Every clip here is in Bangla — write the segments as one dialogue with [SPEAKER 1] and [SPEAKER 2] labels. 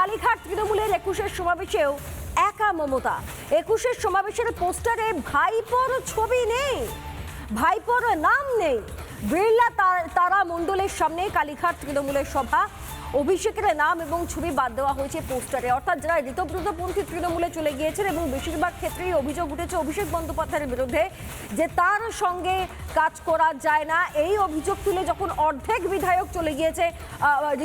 [SPEAKER 1] কালীঘাট তৃণমূলের 21-এর সমাবেশেও একা মমতা। 21-এর সমাবেশের পোস্টারে ভাইপোর ছবি নেই, ভাইপোর নাম নেই। বিড়লা তারা মণ্ডলের সামনে কালীঘাট তৃণমূলের সভা, অভিষেকের নাম এবং ছবি বাদ দেওয়া হয়েছে পোস্টারে। অর্থাৎ যারা ঋতব্রতপন্থী তৃণমূলে চলে গিয়েছেন এবং বেশিরভাগ ক্ষেত্রেই অভিযোগ উঠেছে অভিষেক বন্দ্যোপাধ্যায়ের বিরুদ্ধে যে তার সঙ্গে কাজ করা যায় না। এই অভিযোগ তুলে যখন অর্ধেক বিধায়ক চলে গিয়েছে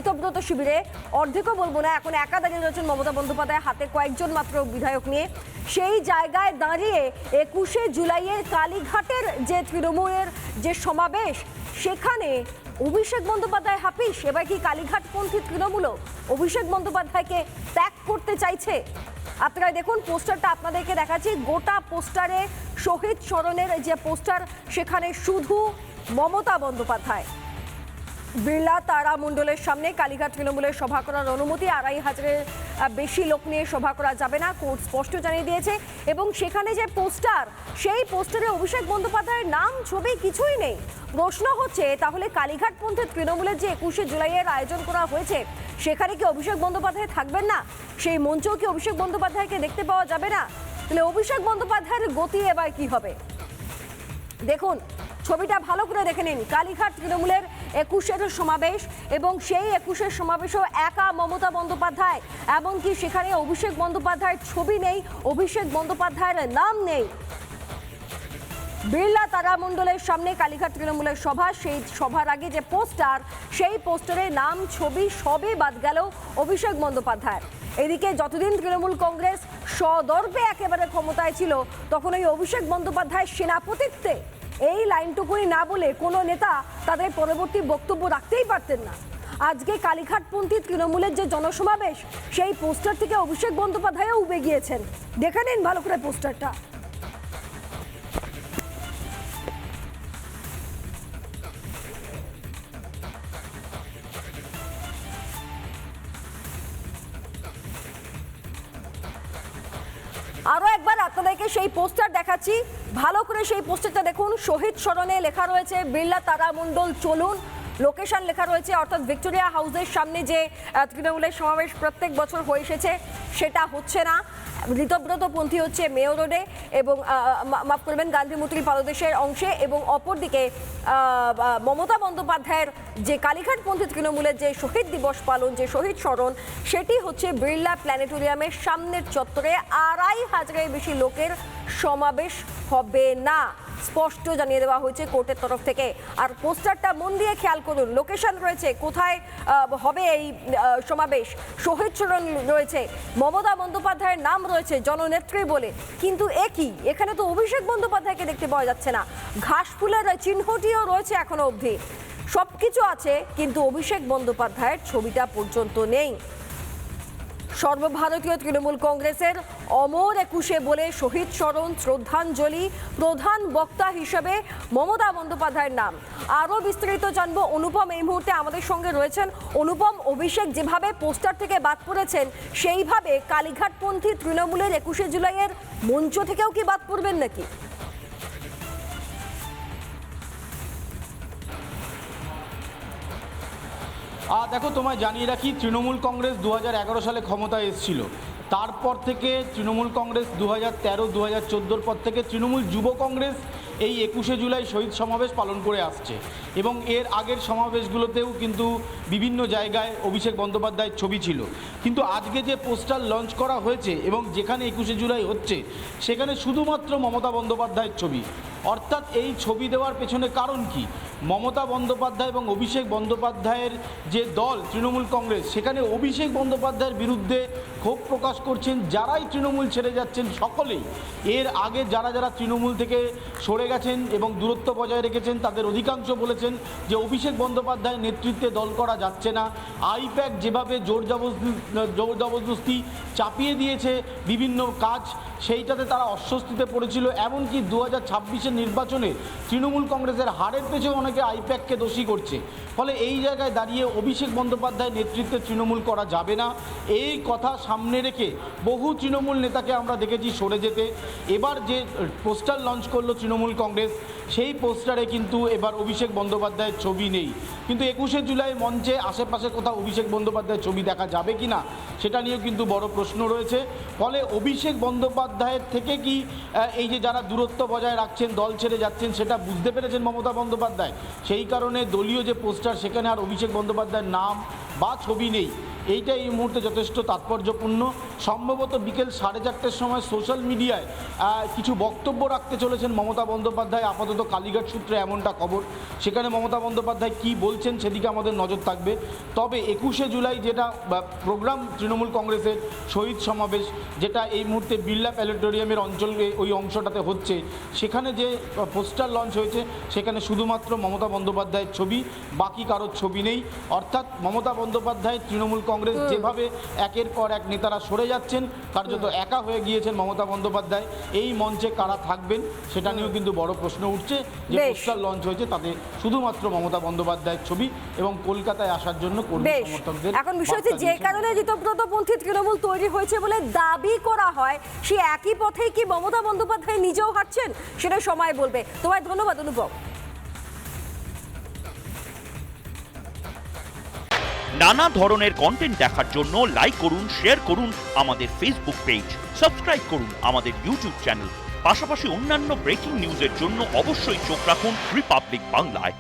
[SPEAKER 1] ঋতব্রত শিবিরে, অর্ধেকও বলবো না, এখন একা দাঁড়িয়ে রয়েছেন মমতা বন্দ্যোপাধ্যায় হাতে কয়েকজন মাত্র বিধায়ক নিয়ে। সেই জায়গায় দাঁড়িয়ে 21শে জুলাইয়ের কালীঘাটের যে তৃণমূলের যে সমাবেশ, সেখানে অভিষেক বন্দ্যোপাধ্যায় হাপিস। এবার কি কালীঘাটপন্থী তৃণমূলও অভিষেক বন্দ্যোপাধ্যায়কে ত্যাগ করতে চাইছে? আপনারা দেখুন পোস্টারটা আপনাদেরকে দেখাচ্ছি। গোটা পোস্টারে শহীদ স্মরণের যে পোস্টার, সেখানে শুধু মমতা বন্দ্যোপাধ্যায়। বিড়লা তারা মণ্ডলের সামনে কালীঘাট তৃণমূলের সভা করার অনুমতি, 2500-এর বেশি লোক নিয়ে সভা করা যাবে না, কোর্ট স্পষ্ট জানিয়ে দিয়েছে। এবং সেখানে যে পোস্টার, সেই পোস্টারে অভিষেক বন্দ্যোপাধ্যায়ের নাম ছবি কিছুই নেই। প্রশ্ন হচ্ছে তাহলে কালীঘাটপন্থী তৃণমূলের যে 21শে জুলাইয়ের আয়োজন করা হয়েছে, সেখানে কি অভিষেক বন্দ্যোপাধ্যায় থাকবেন না? সেই মঞ্চেও কি অভিষেক বন্দ্যোপাধ্যায়কে দেখতে পাওয়া যাবে না? তাহলে অভিষেক বন্দ্যোপাধ্যায়ের গতি এবার কি হবে? দেখুন ছবিটা ভালো করে দেখে নিন। কালীঘাট তৃণমূলের 21-এর সমাবেশ এবং সেই 21-এর সমাবেশও একা মমতা বন্দ্যোপাধ্যায়। এমনকি সেখানে অভিষেক বন্দ্যোপাধ্যায়ের ছবি নেই, অভিষেক বন্দ্যোপাধ্যায়ের নাম নেই। বিড়লা তারামণ্ডলের সামনে কালীঘাট তৃণমূলের সভা, সেই সভার আগে যে পোস্টার, সেই পোস্টারে নাম ছবি সবই বাদ গেল অভিষেক বন্দ্যোপাধ্যায়। এদিকে যতদিন তৃণমূল কংগ্রেস সদর্পে একেবারে ক্ষমতায় ছিল, তখন ওই অভিষেক বন্দ্যোপাধ্যায়ের সেনাপতিত্বে এই লাইনটুকুনি না বলে কোনো নেতা তাদের পরবর্তী বক্তব্য রাখতেই পারতেন না। আজকে কালীঘাটপন্থী তৃণমূলের যে জনসমাবেশ, সেই পোস্টার থেকে অভিষেক বন্দ্যোপাধ্যায়ও উবে গিয়েছেন। দেখে নিন ভালো করে পোস্টারটা। আরো একবার আপনাদেরকে সেই পোস্টার দেখাচ্ছি, ভালো করে সেই পোস্টারটা দেখুন। শহীদ স্মরণে লেখা রয়েছে বিড়লা তারামণ্ডল চলুন, লোকেশন লেখা রয়েছে, অর্থাৎ ভিক্টোরিয়া হাউসের সামনে যে তৃণমূলের সমাবেশ প্রত্যেক বছর হয়ে এসেছে, সেটা হচ্ছে না। ঋতব্রতপন্থী হচ্ছে মেয়র রোডে এবং মাফ করবেন গান্ধী মূর্তি পাদদেশের অংশে, এবং অপরদিকে মমতা বন্দ্যোপাধ্যায়ের যে কালীঘাটপন্থী তৃণমূলের যে শহীদ দিবস পালন, যে শহীদ স্মরণ, সেটি হচ্ছে বিড়লা প্ল্যানেটোরিয়ামের সামনের চত্বরে। 2500-এর বেশি লোকের সমাবেশ হবে না, স্পষ্ট জানিয়ে দেওয়া হয়েছে কোর্টের তরফ থেকে। আর পোস্টারটা মন দিয়ে খেয়াল করুন, লোকেশন রয়েছে, কোথায় হবে এই সমাবেশ, শহীদ স্মরণ রয়েছে, মমতা বন্দ্যোপাধ্যায়ের নাম রয়েছে জননেত্রী বলে। কিন্তু একই, এখানে তো অভিষেক বন্দ্যোপাধ্যায়কে দেখতে পাওয়া যাচ্ছে না। ঘাসফুলের চিহ্নটিও রয়েছে এখনো অবধি, সবকিছু আছে, কিন্তু অভিষেক বন্দ্যোপাধ্যায়ের ছবিটা পর্যন্ত নেই। সর্বভারতীয় তৃণমূল কংগ্রেসের অমর 21শে বলে শহীদ স্মরণ শ্রদ্ধাঞ্জলি, প্রধান বক্তা হিসেবে মমতা বন্দ্যোপাধ্যায়ের নাম। আরও বিস্তারিত জানবো, অনুপম এই মুহূর্তে আমাদের সঙ্গে রয়েছেন। অনুপম, অভিষেক যেভাবে পোস্টার থেকে বাদ পড়েছেন, সেইভাবে কালীঘাটপন্থী তৃণমূলের 21শে জুলাইয়ের মঞ্চ থেকেও কি বাদ পড়বেন নাকি?
[SPEAKER 2] দেখো, তোমায় জানিয়ে রাখি, তৃণমূল কংগ্রেস 2011 সালে ক্ষমতায় এসেছিল। তারপর থেকে তৃণমূল কংগ্রেস 2013-2014 পর থেকে তৃণমূল যুব কংগ্রেস এই 21শে জুলাই শহীদ সমাবেশ পালন করে আসছে, এবং এর আগের সমাবেশগুলোতেও কিন্তু বিভিন্ন জায়গায় অভিষেক বন্দ্যোপাধ্যায়ের ছবি ছিল। কিন্তু আজকে যে পোস্টার লঞ্চ করা হয়েছে এবং যেখানে 21শে জুলাই হচ্ছে, সেখানে শুধুমাত্র মমতা বন্দ্যোপাধ্যায়ের ছবি। অর্থাৎ এই ছবি দেওয়ার পেছনে কারণ কি? মমতা বন্দ্যোপাধ্যায় এবং অভিষেক বন্দ্যোপাধ্যায়ের যে দল তৃণমূল কংগ্রেস, সেখানে অভিষেক বন্দ্যোপাধ্যায়ের বিরুদ্ধে ক্ষোভ প্রকাশ করছেন যারাই তৃণমূল ছেড়ে যাচ্ছেন সকলেই। এর আগে যারা যারা তৃণমূল থেকে সরে গেছেন এবং দূরত্ব বজায় রেখেছেন, তাদের অধিকাংশ বলেছেন যে অভিষেক বন্দ্যোপাধ্যায়ের নেতৃত্বে দল করা যাচ্ছে না। আইপ্যাক যেভাবে জোর জবরদস্তি চাপিয়ে দিয়েছে বিভিন্ন কাজ, সেইটাতে তারা অস্বস্তিতে পড়েছিল। এমনকি 2026-এর নির্বাচনে তৃণমূল কংগ্রেসের হারের পেছনে অনেক অনেকে আইপ্যাককে দোষী করছে। ফলে এই জায়গায় দাঁড়িয়ে অভিষেক বন্দ্যোপাধ্যায়ের নেতৃত্বে তৃণমূল করা যাবে না, এই কথা সামনে রেখে বহু তৃণমূল নেতাকে আমরা দেখেছি সরে যেতে। এবার যে পোস্টার লঞ্চ করলো তৃণমূল কংগ্রেস, সেই পোস্টারে কিন্তু এবার অভিষেক বন্দ্যোপাধ্যায়ের ছবি নেই। কিন্তু 21শে জুলাই মঞ্চে আশেপাশে কোথাও অভিষেক বন্দ্যোপাধ্যায়ের ছবি দেখা যাবে কি না, সেটা নিয়েও কিন্তু বড় প্রশ্ন রয়েছে। ফলে অভিষেক বন্দ্যোপাধ্যায়ের থেকে কি এই যে যারা দূরত্ব বজায় রাখছেন, দল ছেড়ে যাচ্ছেন, সেটা বুঝতে পেরেছেন মমতা বন্দ্যোপাধ্যায়। সেই কারণে দলীয় যে পোস্টার, সেখানে আর অভিষেক বন্দ্যোপাধ্যায়ের নাম বা ছবি নেই। এইটা এই মুহূর্তে যথেষ্ট তাৎপর্যপূর্ণ। সম্ভবত বিকেল 4:30টার সময় সোশ্যাল মিডিয়ায় কিছু বক্তব্য রাখতে চলেছেন মমতা বন্দ্যোপাধ্যায়, আপাতত কালীঘাট সূত্রে এমনটা খবর। সেখানে মমতা বন্দ্যোপাধ্যায় কী বলছেন সেদিকে আমাদের নজর থাকবে। তবে 21শে জুলাই যেটা প্রোগ্রাম তৃণমূল কংগ্রেসের শহীদ সমাবেশ, যেটা এই মুহূর্তে বিড়লা প্ল্যানেটোরিয়ামের অঞ্চলে ওই অংশটাতে হচ্ছে, সেখানে যে পোস্টার লঞ্চ হয়েছে সেখানে শুধুমাত্র মমতা বন্দ্যোপাধ্যায়ের ছবি, বাকি কারোর ছবি নেই। অর্থাৎ মমতা বন্দ্যোপাধ্যায় তৃণমূল কংগ্রেস যেভাবে একের পর এক নেতারা সরে যাচ্ছেন, কার্যত একা হয়ে গিয়েছেন মমতা বন্দ্যোপাধ্যায়। এই মঞ্চে কারা থাকবেন সেটা নিয়েও কিন্তু বড় প্রশ্ন উঠছে। যে পোস্টার লঞ্চ হয়েছে তাতে শুধুমাত্র মমতা বন্দ্যোপাধ্যায়ের ছবি এবং কলকাতায় আসার জন্য কর্মী সমর্থকদের।
[SPEAKER 1] এখন বিষয় হচ্ছে যে কারণে ঋতব্রতপন্থী তৃণমূল তৈরি হয়েছে বলে দাবি করা হয়, সে একই পথেই কি মমতা বন্দ্যোপাধ্যায় নিজেও হাঁটছেন, সেটা সময় বলবে। তোমায় ধন্যবাদ অনুপম।
[SPEAKER 3] নানা ধরনের কন্টেন্ট দেখার জন্য লাইক করুন, শেয়ার করুন আমাদের ফেসবুক পেজ, সাবস্ক্রাইব করুন আমাদের ইউটিউব চ্যানেল। পাশাপাশি অন্যান্য ব্রেকিং নিউজের জন্য অবশ্যই চোখ রাখুন রিপাবলিক বাংলায়।